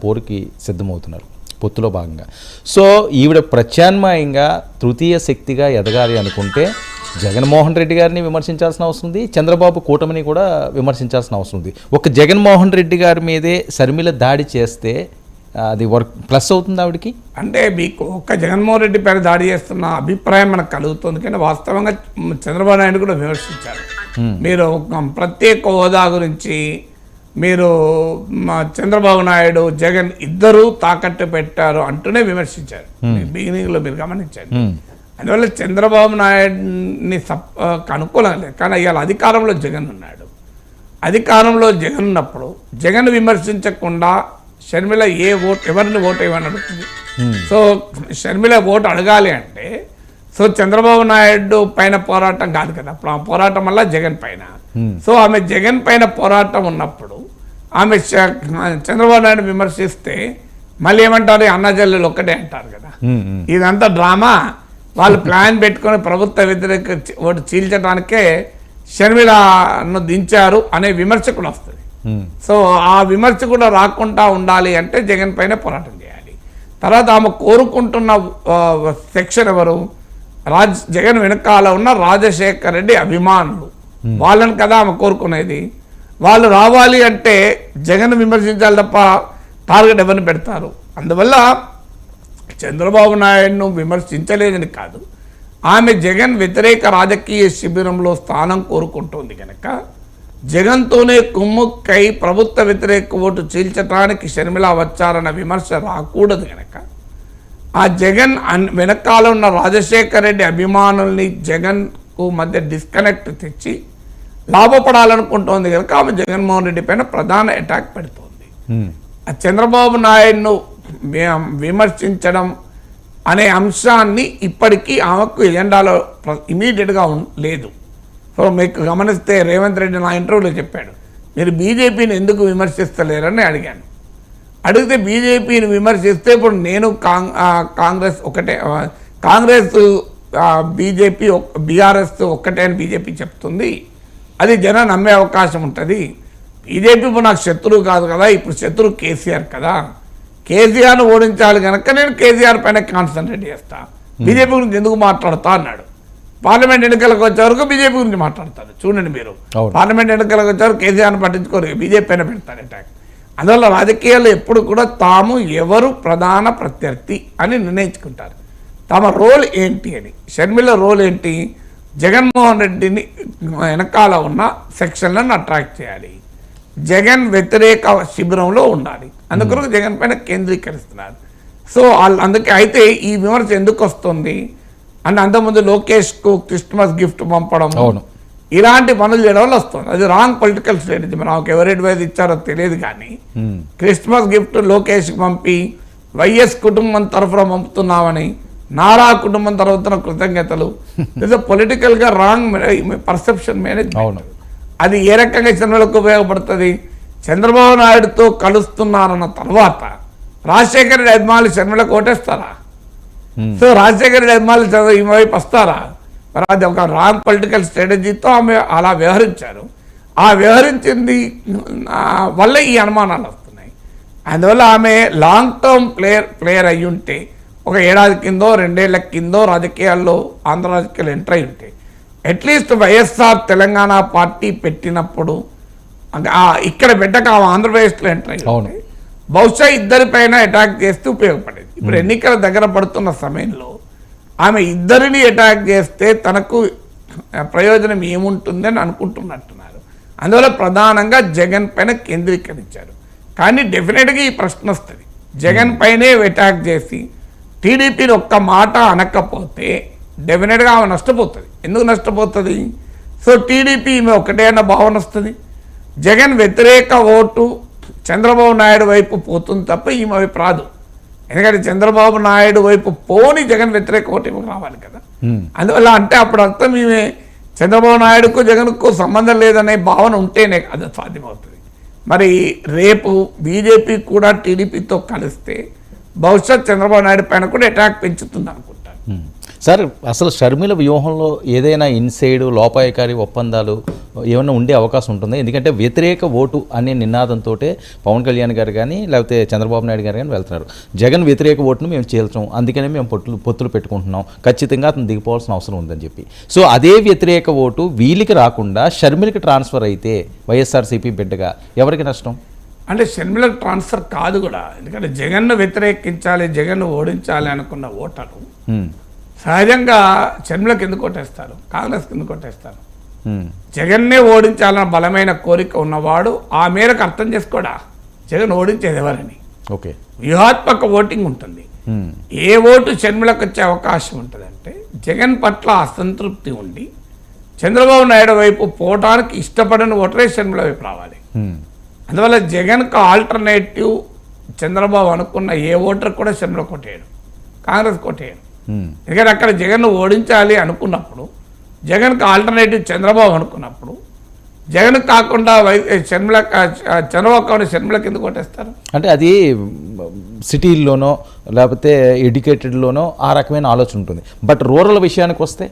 పోరుకి సిద్ధమవుతున్నారు పొత్తులో భాగంగా. సో ఈవిడ ప్రత్యామ్నాయంగా తృతీయ శక్తిగా ఎదగాలి అనుకుంటే జగన్మోహన్ రెడ్డి గారిని విమర్శించాల్సిన అవసరం ఉంది, చంద్రబాబు కూటమిని కూడా విమర్శించాల్సిన అవసరం ఉంది. ఒక జగన్మోహన్ రెడ్డి గారి మీదే షర్మిల దాడి చేస్తే అది వర్క్ ప్లస్ అవుతుంది ఆవిడకి. అంటే మీకు ఒక్క జగన్మోహన్ రెడ్డి పైన దాడి చేస్తున్న అభిప్రాయం మనకు కలుగుతుంది, కానీ వాస్తవంగా చంద్రబాబు నాయుడు కూడా విమర్శించారు. మీరు ప్రత్యేక హోదా గురించి మీరు చంద్రబాబు నాయుడు జగన్ ఇద్దరూ తాకట్టు పెట్టారు అంటూనే విమర్శించారు. బిగినింగ్లో మీరు గమనించారు. అందువల్ల చంద్రబాబు నాయుడిని అనుకూలం లేదు, కానీ ఇవాళ అధికారంలో జగన్ ఉన్నాడు. అధికారంలో జగన్ ఉన్నప్పుడు జగన్ విమర్శించకుండా షర్మిల ఎవరిని ఓటు ఇవ్వని అడుగుతుంది. సో షర్మిల ఓటు అడగాలి అంటే సో చంద్రబాబు నాయుడు పైన పోరాటం కాదు కదా, అప్పుడు ఆ పోరాటం వల్ల జగన్ పైన. సో ఆమె జగన్ పైన పోరాటం ఉన్నప్పుడు ఆమె చంద్రబాబు నాయుడు విమర్శిస్తే మళ్ళీ ఏమంటారు, అన్నజల్లులు ఒక్కటే అంటారు కదా. ఇదంతా డ్రామా, వాళ్ళు ప్లాన్ పెట్టుకొని ప్రభుత్వ వ్యతిరేక ఓటు చీల్చడానికే షర్మిలను దించారు అనే విమర్శ కూడా వస్తుంది. సో ఆ విమర్శ కూడా రాకుండా ఉండాలి అంటే జగన్ పైన పోరాటం చేయాలి. తర్వాత ఆమె కోరుకుంటున్న సెక్షన్ ఎవరు, జగన్ వెనకాల ఉన్న రాజశేఖర్ రెడ్డి అభిమానులు, వాళ్ళని కదా ఆమె కోరుకునేది. వాళ్ళు రావాలి అంటే జగన్ విమర్శించాలి తప్ప టార్గెట్ ఎవరిని పెడతారు. అందువల్ల చంద్రబాబు నాయుడును విమర్శించలేదని కాదు, ఆమె జగన్ వ్యతిరేక రాజకీయ శిబిరంలో స్థానం కోరుకుంటోంది కనుక జగన్తోనే కుమ్ముక్కై ప్రభుత్వ వ్యతిరేక ఓటు చీల్చడానికి షర్మిల వచ్చారన్న విమర్శ రాకూడదు కనుక ఆ జగన్ వెనకాల ఉన్న రాజశేఖర్ రెడ్డి అభిమానుల్ని జగన్కు మధ్య డిస్కనెక్ట్ తెచ్చి లాభపడాలనుకుంటోంది కనుక ఆమె జగన్మోహన్ రెడ్డి పైన ప్రధాన అటాక్ పెడుతోంది. ఆ చంద్రబాబు నాయుడును విమర్శించడం అనే అంశాన్ని ఇప్పటికీ ఆమెకు ఎజెండాలో ఇమీడియట్గా లేదు. సో మీకు గమనిస్తే రేవంత్ రెడ్డి నా ఇంటర్వ్యూలో చెప్పాడు, మీరు బీజేపీని ఎందుకు విమర్శిస్తలేరని అడిగాను. అడిగితే బీజేపీని విమర్శిస్తే ఇప్పుడు నేను కాంగ్రెస్ ఒకటే, కాంగ్రెస్ బీజేపీ బీఆర్ఎస్ ఒక్కటే అని బీజేపీ చెప్తుంది, అది జనం నమ్మే అవకాశం ఉంటుంది. బీజేపీ ఇప్పుడు నాకు శత్రువు కాదు కదా, ఇప్పుడు శత్రువు కేసీఆర్ కదా, కేసీఆర్ను ఓడించాలి కనుక నేను కేసీఆర్ పైన కాన్సన్ట్రేట్ చేస్తా, బీజేపీ గురించి ఎందుకు మాట్లాడుతా అన్నాడు. పార్లమెంట్ ఎన్నికలకు వచ్చే వరకు బీజేపీ గురించి మాట్లాడతారు. చూడండి మీరు, పార్లమెంట్ ఎన్నికలకు వచ్చేవారు కేసీఆర్ని పట్టించుకోరు, బీజేపీ పైన పెడతారు అటాక్. అందువల్ల రాజకీయాల్లో ఎప్పుడు కూడా తాము ఎవరు ప్రధాన ప్రత్యర్థి అని నిర్ణయించుకుంటారు, తమ రోల్ ఏంటి అని. షర్మిల రోల్ ఏంటి, జగన్మోహన్ రెడ్డిని వెనకాల ఉన్న సెక్షన్లను అట్రాక్ట్ చేయాలి, జగన్ వ్యతిరేక శిబిరంలో ఉండాలి, అందుకొరకు జగన్ పైన కేంద్రీకరిస్తున్నారు. సో అందుకే అయితే ఈ విమర్శ ఎందుకు వస్తుంది అంటే అంతకుముందు లోకేష్కు క్రిస్మస్ గిఫ్ట్ పంపడం ఇలాంటి పనులు చేయడం వల్ల వస్తుంది. అది రాంగ్ పొలిటికల్ స్ట్రాటజీ. మనకు ఎవరు అడ్వైజ్ ఇచ్చారో తెలియదు, కానీ క్రిస్మస్ గిఫ్ట్ లోకేష్కి పంపి వైఎస్ కుటుంబం తరఫున పంపుతున్నామని నారా కుటుంబం తరఫున కృతజ్ఞతలు, పొలిటికల్గా రాంగ్ పర్సెప్షన్ మేనేజ్మెంట్. అది ఏ రకంగా చంద్రబాబుకు ఉపయోగపడుతుంది, చంద్రబాబు నాయుడుతో కలుస్తున్నారన్న తర్వాత రాజశేఖర రెడ్డి అభిమానులు షర్మిలకు ఓటేస్తారా? సో రాజశేఖర రెడ్డి అభిమానులు ఈ వైపు వస్తారా? మరి అది ఒక రాంగ్ పొలిటికల్ స్ట్రాటజీతో ఆమె అలా వ్యవహరించారు. ఆ వ్యవహరించింది వల్ల ఈ అనుమానాలు వస్తున్నాయి. అందువల్ల ఆమె లాంగ్ టర్మ్ ప్లేయర్ అయి ఉంటే, ఒక ఏడాది కిందో 2 ఏళ్ల కిందో రాజకీయాల్లో ఆంధ్ర రాజకీయాలు ఎంటర్ అయి ఉంటే, అట్లీస్ట్ వైఎస్ఆర్ తెలంగాణ పార్టీ పెట్టినప్పుడు ఇక్కడ పెట్టక ఆంధ్రప్రదేశ్లో ఎంటర్ అయ్యి బహుశా ఇద్దరిపైన అటాక్ చేస్తే ఉపయోగపడేది. ఇప్పుడు ఎన్నికల దగ్గర పడుతున్న సమయంలో ఆమె ఇద్దరిని అటాక్ చేస్తే తనకు ప్రయోజనం ఏముంటుందని అనుకుంటున్నట్టున్నారు. అందువల్ల ప్రధానంగా జగన్ పైన కేంద్రీకరించారు. కానీ డెఫినెట్గా ఈ ప్రశ్న వస్తుంది, జగన్ పైనే అటాక్ చేసి టీడీపీని ఒక్క మాట అనకపోతే డెఫినెట్గా ఆమె నష్టపోతుంది. ఎందుకు నష్టపోతుంది? సో టీడీపీ ఈమె ఒకటే అన్న భావన వస్తుంది, జగన్ వ్యతిరేక ఓటు చంద్రబాబు నాయుడు వైపు పోతుంది తప్ప ఈమె వైపు రాదు. ఎందుకంటే చంద్రబాబు నాయుడు వైపు పోని జగన్ వ్యతిరేక ఓటు రావాలి కదా. అందువల్ల అంటే అప్పుడు అర్థం ఈమె చంద్రబాబు నాయుడుకు జగన్కు సంబంధం లేదనే భావన ఉంటేనే అది సాధ్యమవుతుంది. మరి రేపు బీజేపీ కూడా టీడీపీతో కలిస్తే బహుశా చంద్రబాబు నాయుడు పైన కూడా అటాక్ పెంచుతుంది అనుకుంటాను. సార్ అసలు షర్మిల వ్యూహంలో ఏదైనా ఇన్సైడ్ లోపాయకారి ఒప్పందాలు ఏమైనా ఉండే అవకాశం ఉంటుందా? ఎందుకంటే వ్యతిరేక ఓటు అనే నినాదంతో పవన్ కళ్యాణ్ గారు కానీ లేకపోతే చంద్రబాబు నాయుడు గారు కానీ వెళ్తున్నారు. జగన్ వ్యతిరేక ఓటును మేము చీల్చాం, అందుకనే మేము పొత్తులు పెట్టుకుంటున్నాం, ఖచ్చితంగా అతను దిగిపోవాల్సిన అవసరం ఉందని చెప్పి. సో అదే వ్యతిరేక ఓటు వీళ్ళకి రాకుండా షర్మిలకి ట్రాన్స్ఫర్ అయితే వైఎస్ఆర్సీపీ బిడ్డగా ఎవరికి నష్టం? అంటే షర్మిలకు ట్రాన్స్ఫర్ కాదు కూడా, ఎందుకంటే జగన్ను వ్యతిరేకించాలి, జగన్ను ఓడించాలి అనుకున్న ఓటరు సహజంగా షర్మిలకు ఎందుకు కొట్టేస్తారు, కాంగ్రెస్కి ఎందుకు కొట్టేస్తారు? జగన్నే ఓడించాలన్న బలమైన కోరిక ఉన్నవాడు ఆ మేరకు అర్థం చేసుకోడా జగన్ ఓడించేది ఎవరని. ఓకే, వ్యూహాత్మక ఓటింగ్ ఉంటుంది. ఏ ఓటు షర్మిలకు వచ్చే అవకాశం ఉంటుందంటే జగన్ పట్ల అసంతృప్తి ఉండి చంద్రబాబు నాయుడు వైపు పోవటానికి ఇష్టపడని ఓటరే షర్మిల వైపు రావాలి. అందువల్ల జగన్కు ఆల్టర్నేటివ్ చంద్రబాబు అనుకున్న ఏ ఓటర్ కూడా షర్మిల కొట్టేయడు, కాంగ్రెస్ కొట్టేయడు. ఎందుకంటే అక్కడ జగన్ను ఓడించాలి అనుకున్నప్పుడు, జగన్కు ఆల్టర్నేటివ్ చంద్రబాబు అనుకున్నప్పుడు, జగన్ కాకుండా చంద్రబాబు షర్మిలకి ఎందుకు కొట్టేస్తారు? అంటే అది సిటీల్లోనో లేకపోతే ఎడ్యుకేటెడ్లోనో ఆ రకమైన ఆలోచన ఉంటుంది. బట్ రూరల్ విషయానికి వస్తే